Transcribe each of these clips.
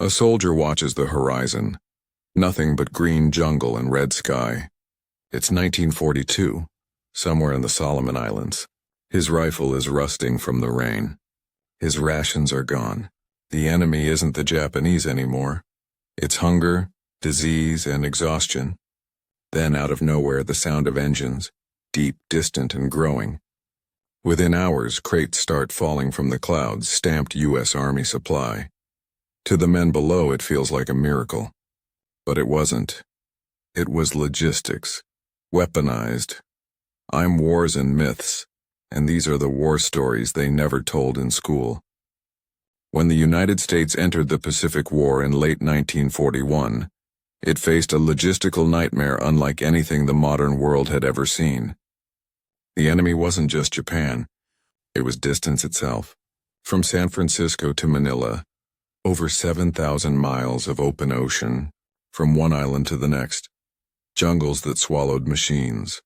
A soldier watches the horizon. Nothing but green jungle and red sky. It's 1942, somewhere in the Solomon Islands. His rifle is rusting from the rain. His rations are gone. The enemy isn't the Japanese anymore. It's hunger, disease, and exhaustion. Then out of nowhere the sound of engines, deep, distant, and growing. Within hours, crates start falling from the clouds, stamped U.S. Army supply. To the men below it feels like a miracle. But it wasn't. It was logistics. Weaponized. I'm wars and myths, and these are the war stories they never told in school. When the United States entered the Pacific War in late 1941, it faced a logistical nightmare unlike anything the modern world had ever seen. The enemy wasn't just Japan. It was distance itself. From San Francisco to Manila, over 7,000 miles of open ocean, from one island to the next. Jungles that swallowed machines.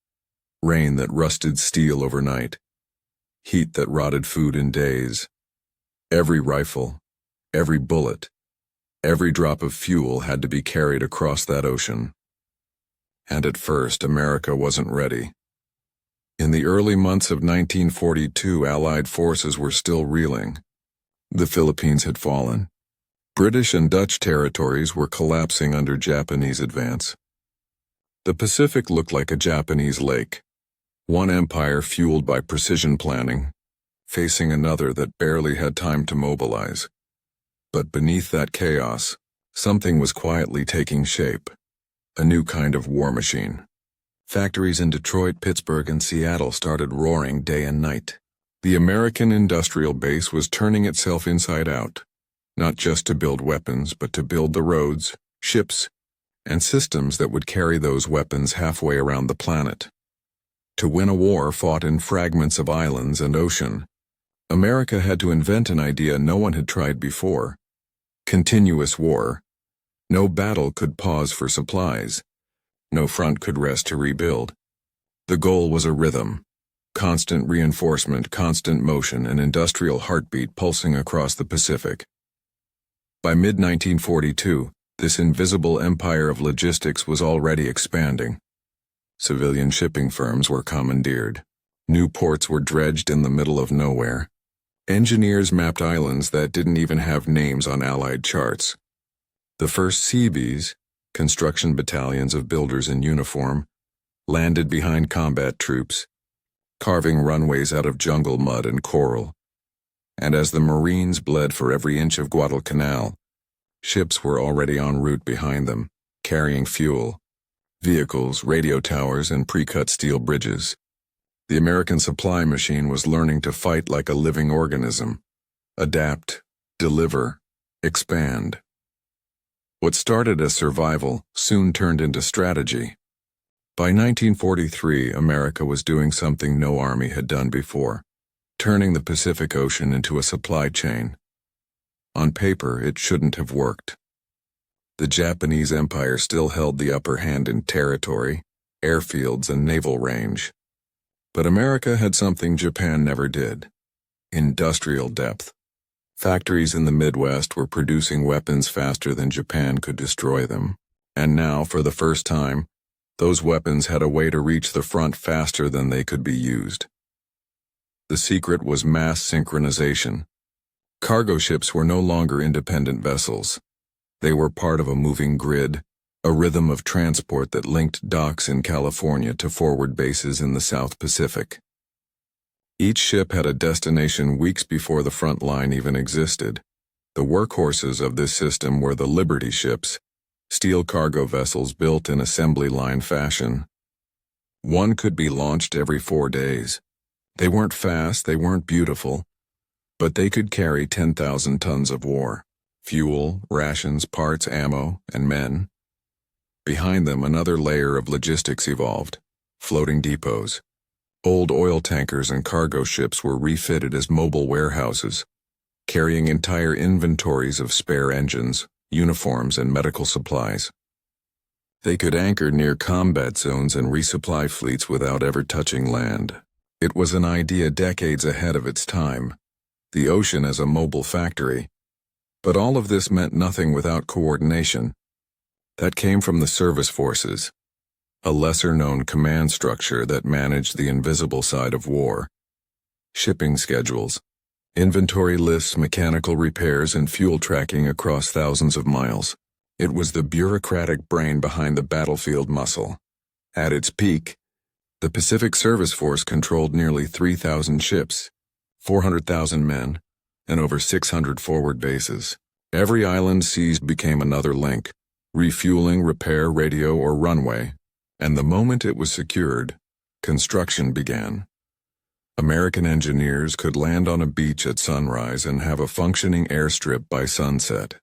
Rain that rusted steel overnight. Heat that rotted food in days. Every rifle, every bullet, every drop of fuel had to be carried across that ocean. And at first, America wasn't ready. In the early months of 1942, Allied forces were still reeling. The Philippines had fallen. British and Dutch territories were collapsing under Japanese advance. The Pacific looked like a Japanese lake, one empire fueled by precision planning, facing another that barely had time to mobilize. But beneath that chaos, something was quietly taking shape, a new kind of war machine. Factories in Detroit, Pittsburgh, and Seattle started roaring day and night. The American industrial base was turning itself inside out. Not just to build weapons, but to build the roads, ships, and systems that would carry those weapons halfway around the planet. To win a war fought in fragments of islands and ocean, America had to invent an idea no one had tried before. Continuous war. No battle could pause for supplies. No front could rest to rebuild. The goal was a rhythm. Constant reinforcement, constant motion, an industrial heartbeat pulsing across the Pacific. By mid-1942, this invisible empire of logistics was already expanding. Civilian shipping firms were commandeered. New ports were dredged in the middle of nowhere. Engineers mapped islands that didn't even have names on Allied charts. The first Seabees, construction battalions of builders in uniform, landed behind combat troops, carving runways out of jungle mud and coral. And as the Marines bled for every inch of Guadalcanal, ships were already en route behind them, carrying fuel, vehicles, radio towers, and pre-cut steel bridges. The American supply machine was learning to fight like a living organism, adapt, deliver, expand. What started as survival soon turned into strategy. By 1943, America was doing something no army had done before, turning the Pacific Ocean into a supply chain. On paper, it shouldn't have worked. The Japanese Empire still held the upper hand in territory, airfields, and naval range. But America had something Japan never did: industrial depth. Factories in the Midwest were producing weapons faster than Japan could destroy them. And now, for the first time, those weapons had a way to reach the front faster than they could be used. The secret was mass synchronization. Cargo ships were no longer independent vessels. They were part of a moving grid, a rhythm of transport that linked docks in California to forward bases in the South Pacific. Each ship had a destination weeks before the front line even existed. The workhorses of this system were the Liberty ships, steel cargo vessels built in assembly line fashion. One could be launched every 4 days. They weren't fast, they weren't beautiful, but they could carry 10,000 tons of war, fuel, rations, parts, ammo, and men. Behind them, another layer of logistics evolved: floating depots. Old oil tankers and cargo ships were refitted as mobile warehouses, carrying entire inventories of spare engines, uniforms, and medical supplies. They could anchor near combat zones and resupply fleets without ever touching land. It was an idea decades ahead of its time, the ocean as a mobile factory. But all of this meant nothing without coordination. That came from the service forces, a lesser-known command structure that managed the invisible side of war. Shipping schedules, inventory lists, mechanical repairs, and fuel tracking across thousands of miles. It was the bureaucratic brain behind the battlefield muscle. At its peak, the Pacific Service Force controlled nearly 3,000 ships, 400,000 men, and over 600 forward bases. Every island seized became another link, refueling, repair, radio, or runway, and the moment it was secured, construction began. American engineers could land on a beach at sunrise and have a functioning airstrip by sunset.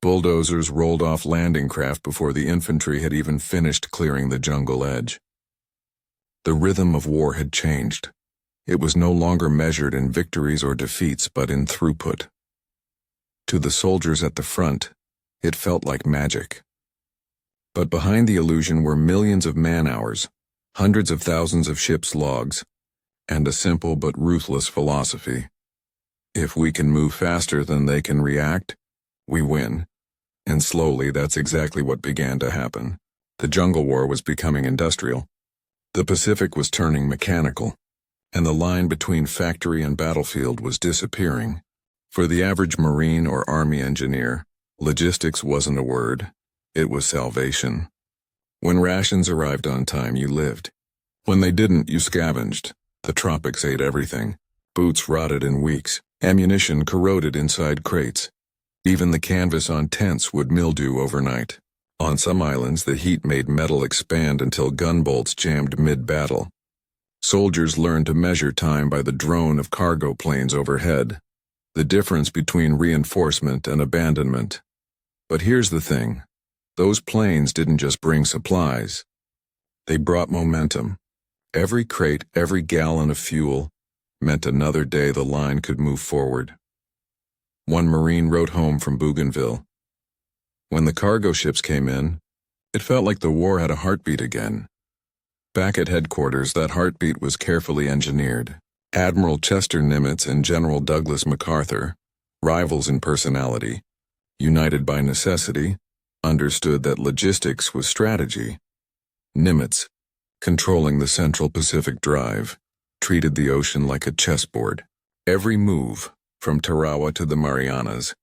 Bulldozers rolled off landing craft before the infantry had even finished clearing the jungle edge. The rhythm of war had changed. It was no longer measured in victories or defeats, but in throughput. To the soldiers at the front, it felt like magic. But behind the illusion were millions of man-hours, hundreds of thousands of ships' logs, and a simple but ruthless philosophy. If we can move faster than they can react, we win. And slowly, that's exactly what began to happen. The jungle war was becoming industrial. The Pacific was turning mechanical, and the line between factory and battlefield was disappearing. For the average Marine or Army engineer, logistics wasn't a word, it was salvation. When rations arrived on time, you lived. When they didn't, you scavenged. The tropics ate everything. Boots rotted in weeks, ammunition corroded inside crates. Even the canvas on tents would mildew overnight. On some islands, the heat made metal expand until gunbolts jammed mid-battle. Soldiers learned to measure time by the drone of cargo planes overhead, the difference between reinforcement and abandonment. But here's the thing. Those planes didn't just bring supplies. They brought momentum. Every crate, every gallon of fuel, meant another day the line could move forward. One Marine wrote home from Bougainville. When the cargo ships came in, it felt like the war had a heartbeat again. Back at headquarters, that heartbeat was carefully engineered. Admiral Chester Nimitz and General Douglas MacArthur, rivals in personality, united by necessity, understood that logistics was strategy. Nimitz, controlling the Central Pacific Drive, treated the ocean like a chessboard. Every move, from Tarawa to the Marianas,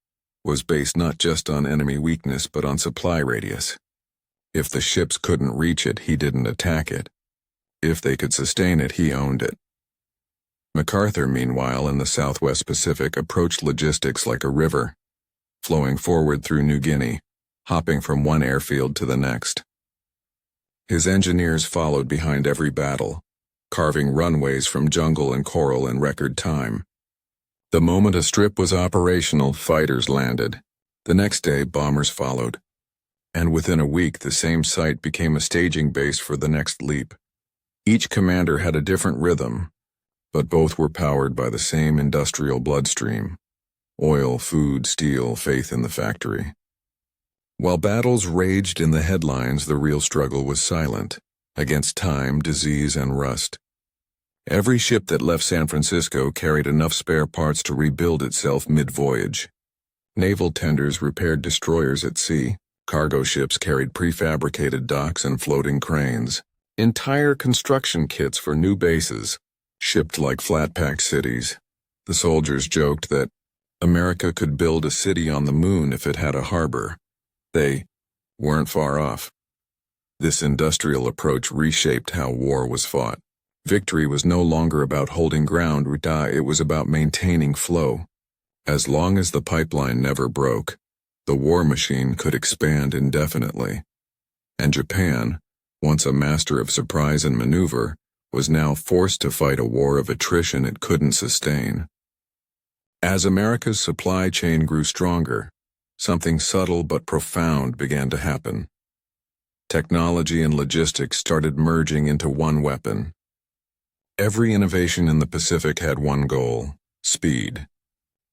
was based not just on enemy weakness but on supply radius. If the ships couldn't reach it, he didn't attack it. If they could sustain it, he owned it. MacArthur, meanwhile, in the Southwest Pacific, approached logistics like a river, flowing forward through New Guinea, hopping from one airfield to the next. His engineers followed behind every battle, carving runways from jungle and coral in record time. The moment a strip was operational, fighters landed. The next day, bombers followed. And within a week, the same site became a staging base for the next leap. Each commander had a different rhythm, but both were powered by the same industrial bloodstream: oil, food, steel, faith in the factory. While battles raged in the headlines, the real struggle was silent, against time, disease, and rust. Every ship that left San Francisco carried enough spare parts to rebuild itself mid-voyage. Naval tenders repaired destroyers at sea. Cargo ships carried prefabricated docks and floating cranes. Entire construction kits for new bases, shipped like flat-pack cities. The soldiers joked that America could build a city on the moon if it had a harbor. They weren't far off. This industrial approach reshaped how war was fought. Victory was no longer about holding ground or die, it was about maintaining flow. As long as the pipeline never broke, the war machine could expand indefinitely. And Japan, once a master of surprise and maneuver, was now forced to fight a war of attrition it couldn't sustain. As America's supply chain grew stronger, something subtle but profound began to happen. Technology and logistics started merging into one weapon. Every innovation in the Pacific had one goal: speed.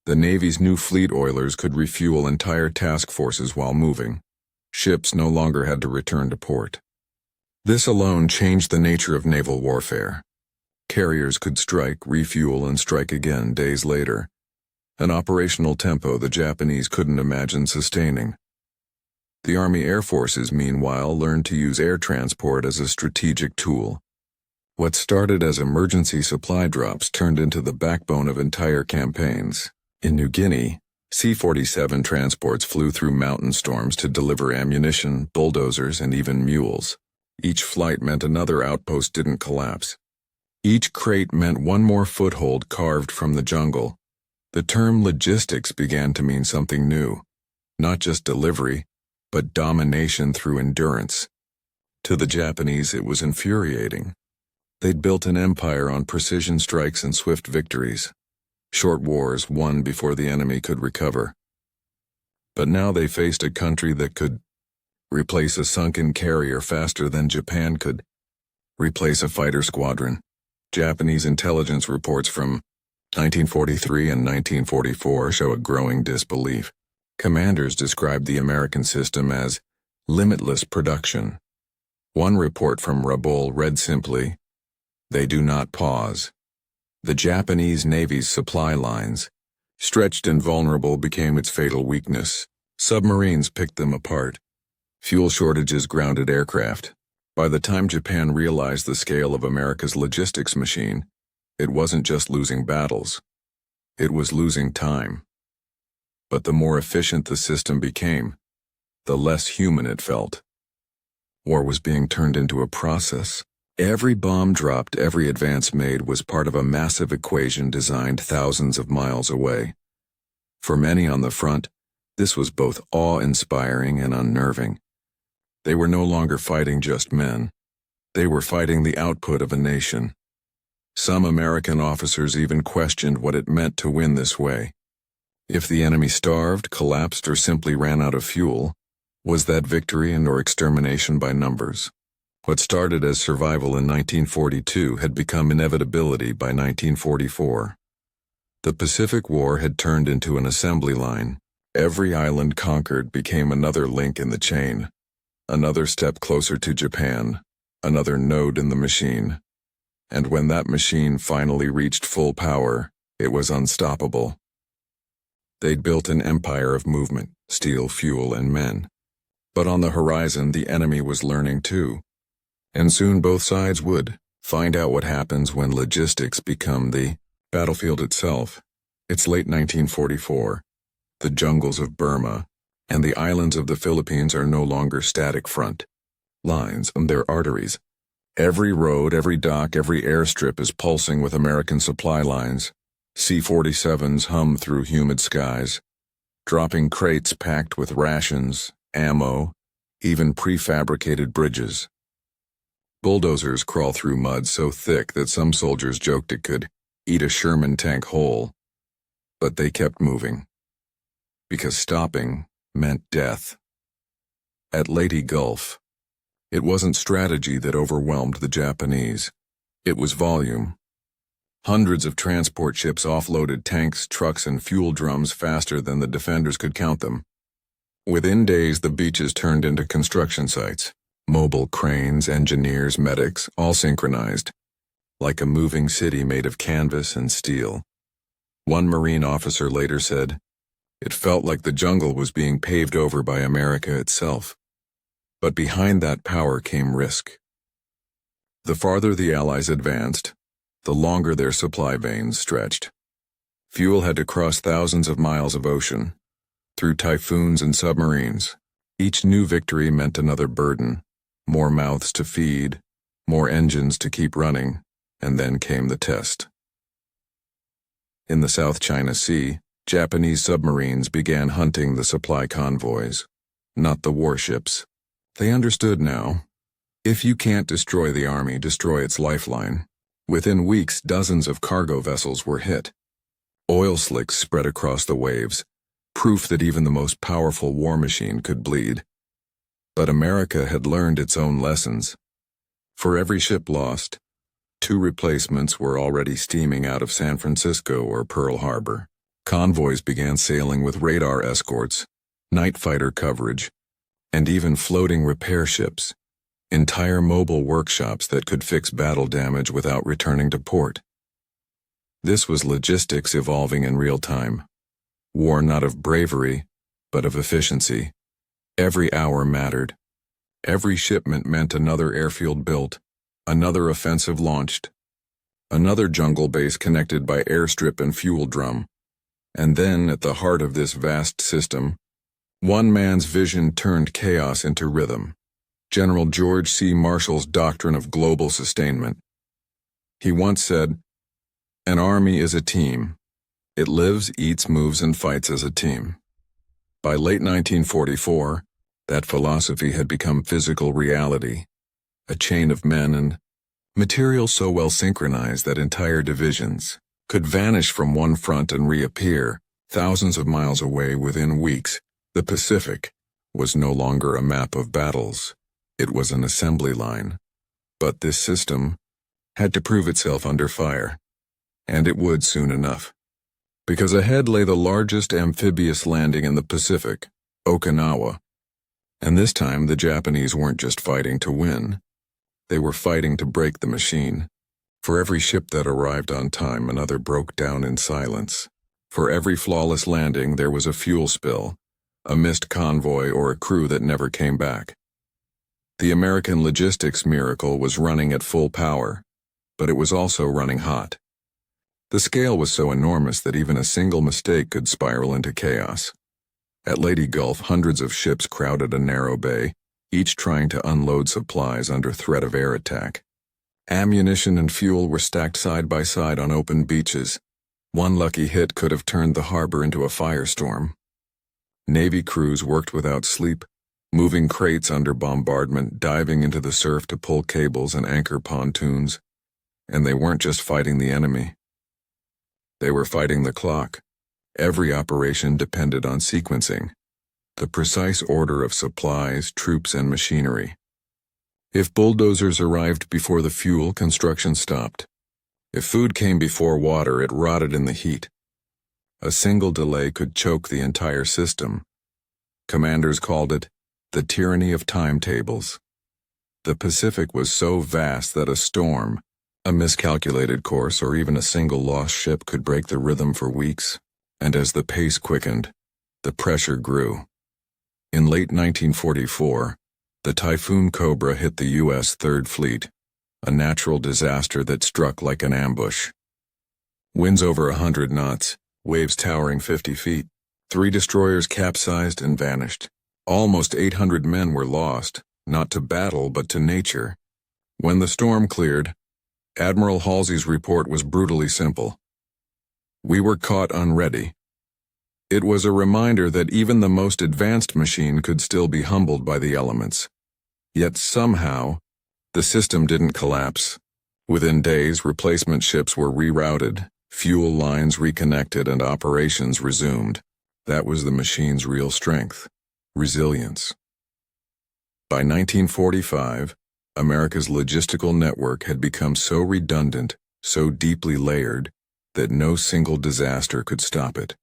The Navy's new fleet oilers could refuel entire task forces while moving. Ships no longer had to return to port. This alone changed the nature of naval warfare. Carriers could strike, refuel, and strike again days later. an operational tempo the Japanese couldn't imagine sustaining. The Army Air Forces, meanwhile, learned to use air transport as a strategic tool. What started as emergency supply drops turned into the backbone of entire campaigns. In New Guinea, C-47 transports flew through mountain storms to deliver ammunition, bulldozers, and even mules. Each flight meant another outpost didn't collapse. Each crate meant one more foothold carved from the jungle. The term logistics began to mean something new. Not just delivery, but domination through endurance. To the Japanese, it was infuriating. They'd built an empire on precision strikes and swift victories. Short wars won before the enemy could recover. But now they faced a country that could replace a sunken carrier faster than Japan could replace a fighter squadron. Japanese intelligence reports from 1943 and 1944 show a growing disbelief. Commanders described the American system as limitless production. One report from Rabaul read simply, "They do not pause." The Japanese Navy's supply lines, stretched and vulnerable, became its fatal weakness. Submarines picked them apart. Fuel shortages grounded aircraft. By the time Japan realized the scale of America's logistics machine, it wasn't just losing battles. It was losing time. But the more efficient the system became, the less human it felt. War was being turned into a process. Every bomb dropped, every advance made was part of a massive equation designed thousands of miles away. For many on the front, this was both awe-inspiring and unnerving. They were no longer fighting just men. They were fighting the output of a nation. Some American officers even questioned what it meant to win this way. If the enemy starved, collapsed, or simply ran out of fuel, was that victory and/or extermination by numbers? What started as survival in 1942 had become inevitability by 1944. The Pacific War had turned into an assembly line. Every island conquered became another link in the chain, another step closer to Japan, another node in the machine. And when that machine finally reached full power, it was unstoppable. They'd built an empire of movement, steel, fuel, and men. But on the horizon, the enemy was learning too. And soon both sides would find out what happens when logistics become the battlefield itself. It's late 1944. The jungles of Burma and the islands of the Philippines are no longer static front lines, and they're arteries. Every road, every dock, every airstrip is pulsing with American supply lines. C-47s hum through humid skies, dropping crates packed with rations, ammo, even prefabricated bridges. Bulldozers crawl through mud so thick that some soldiers joked it could eat a Sherman tank whole. But they kept moving. Because stopping meant death. At Leyte Gulf, it wasn't strategy that overwhelmed the Japanese. It was volume. Hundreds of transport ships offloaded tanks, trucks, and fuel drums faster than the defenders could count them. Within days, the beaches turned into construction sites. Mobile cranes, engineers, medics, all synchronized, like a moving city made of canvas and steel. One Marine officer later said, "It felt like the jungle was being paved over by America itself." But behind that power came risk. The farther the Allies advanced, the longer their supply veins stretched. Fuel had to cross thousands of miles of ocean, through typhoons and submarines. Each new victory meant another burden, more mouths to feed, more engines to keep running, and then came the test. In the South China Sea, Japanese submarines began hunting the supply convoys, not the warships. They understood now. If you can't destroy the army, destroy its lifeline. Within weeks, dozens of cargo vessels were hit. Oil slicks spread across the waves, proof that even the most powerful war machine could bleed. But America had learned its own lessons. For every ship lost, 2 replacements were already steaming out of San Francisco or Pearl Harbor. Convoys began sailing with radar escorts, night fighter coverage, and even floating repair ships, entire mobile workshops that could fix battle damage without returning to port. This was logistics evolving in real time. War not of bravery, but of efficiency. Every hour mattered. Every shipment meant another airfield built, another offensive launched, another jungle base connected by airstrip and fuel drum. And then, at the heart of this vast system, one man's vision turned chaos into rhythm. General George C. Marshall's doctrine of global sustainment. He once said, "An army is a team. It lives, eats, moves, and fights as a team." By late 1944, that philosophy had become physical reality, a chain of men and material so well synchronized that entire divisions could vanish from one front and reappear thousands of miles away within weeks. The Pacific was no longer a map of battles. It was an assembly line. But this system had to prove itself under fire, and it would soon enough. Because ahead lay the largest amphibious landing in the Pacific, Okinawa. And this time the Japanese weren't just fighting to win. They were fighting to break the machine. For every ship that arrived on time, another broke down in silence. For every flawless landing, there was a fuel spill, a missed convoy, or a crew that never came back. The American logistics miracle was running at full power, but it was also running hot. The scale was so enormous that even a single mistake could spiral into chaos. At Lady Gulf, hundreds of ships crowded a narrow bay, each trying to unload supplies under threat of air attack. Ammunition and fuel were stacked side by side on open beaches. One lucky hit could have turned the harbor into a firestorm. Navy crews worked without sleep, moving crates under bombardment, diving into the surf to pull cables and anchor pontoons. And they weren't just fighting the enemy. They were fighting the clock. Every operation depended on sequencing, the precise order of supplies, troops, and machinery. If bulldozers arrived before the fuel, construction stopped. If food came before water, it rotted in the heat. A single delay could choke the entire system. Commanders called it the tyranny of timetables. The Pacific was so vast that a storm, a miscalculated course, or even a single lost ship could break the rhythm for weeks. And as the pace quickened, the pressure grew. In late 1944, the Typhoon Cobra hit the U.S. Third Fleet, a natural disaster that struck like an ambush. Winds over 100 knots, waves towering 50 feet. 3 destroyers capsized and vanished. Almost 800 men were lost, not to battle but to nature. When the storm cleared, Admiral Halsey's report was brutally simple. We were caught unready. It was a reminder that even the most advanced machine could still be humbled by the elements. Yet somehow, the system didn't collapse. Within days, replacement ships were rerouted, fuel lines reconnected, and operations resumed. That was the machine's real strength, resilience. By 1945, America's logistical network had become so redundant, so deeply layered, that no single disaster could stop it.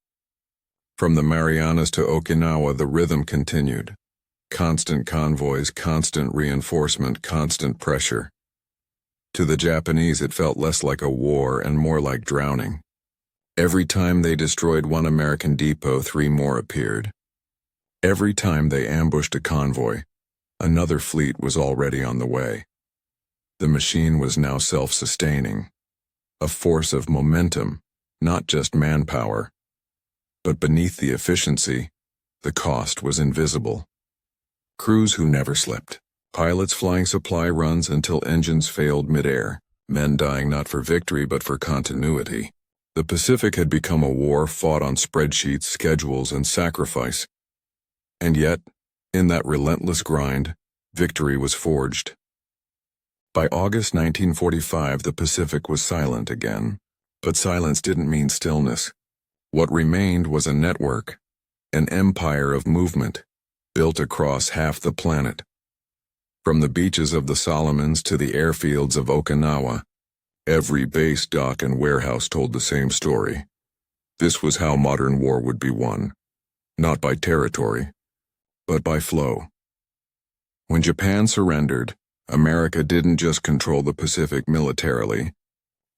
From the Marianas to Okinawa, the rhythm continued. Constant convoys, constant reinforcement, constant pressure. To the Japanese, it felt less like a war and more like drowning. Every time they destroyed one American depot, 3 more appeared. Every time they ambushed a convoy, another fleet was already on the way. The machine was now self-sustaining. A force of momentum, not just manpower. But beneath the efficiency, the cost was invisible. Crews who never slept, pilots flying supply runs until engines failed midair, men dying not for victory but for continuity. The Pacific had become a war fought on spreadsheets, schedules, and sacrifice. And yet, in that relentless grind, victory was forged. By August 1945, the Pacific was silent again. But silence didn't mean stillness. What remained was a network, an empire of movement, built across half the planet. From the beaches of the Solomons to the airfields of Okinawa, every base, dock, and warehouse told the same story. This was how modern war would be won, not by territory, but by flow. When Japan surrendered, America didn't just control the Pacific militarily,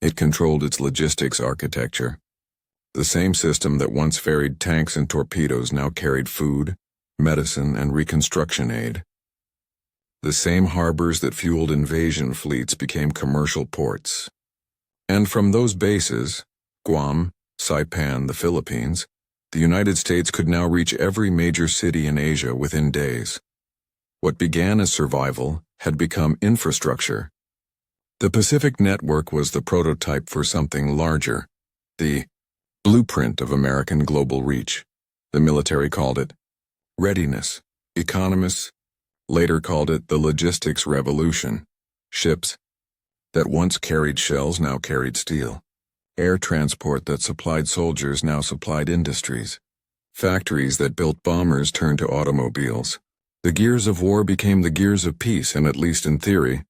it controlled its logistics architecture. The same system that once ferried tanks and torpedoes now carried food, medicine, and reconstruction aid. The same harbors that fueled invasion fleets became commercial ports. And from those bases, Guam, Saipan, the Philippines, the United States could now reach every major city in Asia within days. What began as survival had become infrastructure. The Pacific Network was the prototype for something larger, the blueprint of American global reach. The military called it readiness. Economists later called it the logistics revolution. Ships that once carried shells now carried steel. Air transport that supplied soldiers now supplied industries. Factories that built bombers turned to automobiles. The gears of war became the gears of peace, and at least in theory,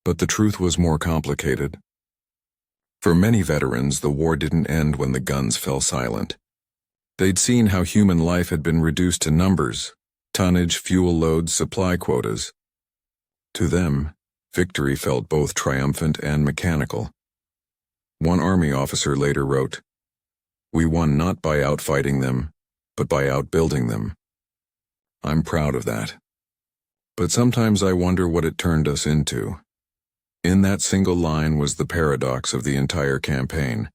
but the truth was more complicated. For many veterans, the war didn't end when the guns fell silent. They'd seen how human life had been reduced to numbers, tonnage, fuel loads, supply quotas. To them, victory felt both triumphant and mechanical. One Army officer later wrote, "We won not by outfighting them, but by outbuilding them." I'm proud of that. But sometimes I wonder what it turned us into. In that single line was the paradox of the entire campaign.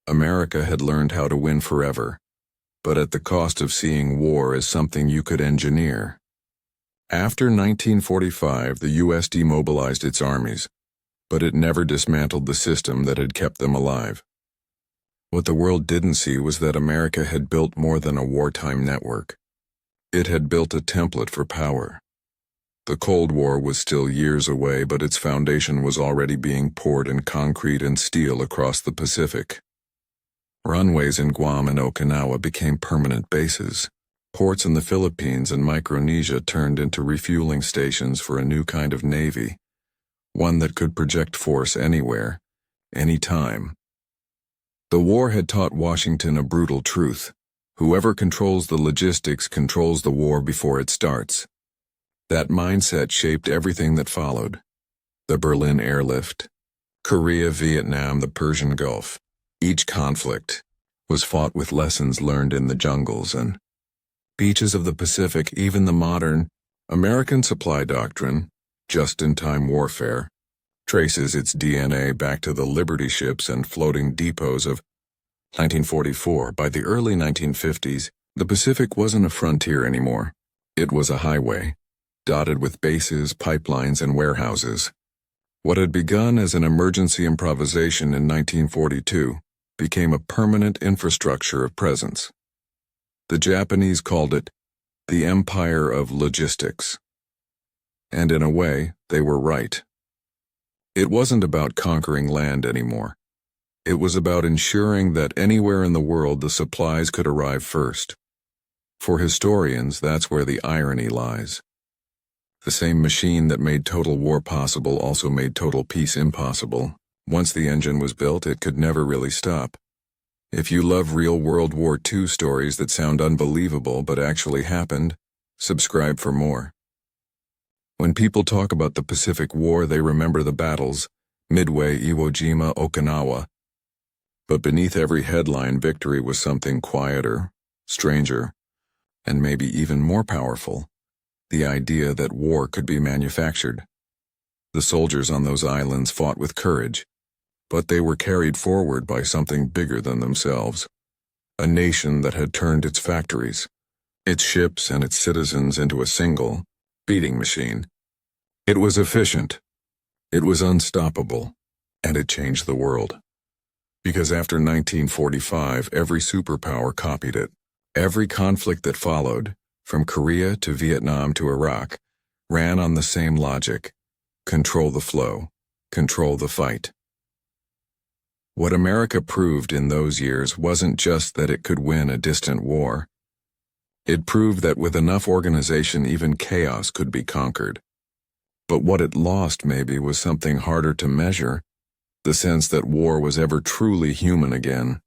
America had learned how to win forever, but at the cost of seeing war as something you could engineer. After 1945, the U.S. demobilized its armies, but it never dismantled the system that had kept them alive. What the world didn't see was that America had built more than a wartime network. It had built a template for power. The Cold War was still years away, but its foundation was already being poured in concrete and steel across the Pacific. Runways in Guam and Okinawa became permanent bases. Ports in the Philippines and Micronesia turned into refueling stations for a new kind of navy, one that could project force anywhere, anytime. The war had taught Washington a brutal truth. Whoever controls the logistics controls the war before it starts. That mindset shaped everything that followed. The Berlin airlift, Korea, Vietnam, the Persian Gulf. Each conflict was fought with lessons learned in the jungles and beaches of the Pacific. Even the modern American supply doctrine, just-in-time warfare, traces its DNA back to the Liberty ships and floating depots of 1944. By the early 1950s, the Pacific wasn't a frontier anymore. It was a highway, dotted with bases, pipelines, and warehouses. What had begun as an emergency improvisation in 1942 became a permanent infrastructure of presence. The Japanese called it the Empire of Logistics. And in a way, they were right. It wasn't about conquering land anymore. It was about ensuring that anywhere in the world the supplies could arrive first. For historians, that's where the irony lies. The same machine that made total war possible also made total peace impossible. Once the engine was built, it could never really stop. If you love real World War II stories that sound unbelievable but actually happened, subscribe for more. When people talk about the Pacific War, they remember the battles, Midway, Iwo Jima, Okinawa. But beneath every headline victory was something quieter, stranger, and maybe even more powerful. The idea that war could be manufactured. The soldiers on those islands fought with courage, but they were carried forward by something bigger than themselves. A nation that had turned its factories, its ships and its citizens into a single, beating machine. It was efficient, it was unstoppable, and it changed the world. Because after 1945, every superpower copied it. Every conflict that followed, from Korea to Vietnam to Iraq, ran on the same logic: control the flow, control the fight. What America proved in those years wasn't just that it could win a distant war. It proved that with enough organization, even chaos could be conquered. But what it lost maybe was something harder to measure, the sense that war was ever truly human again.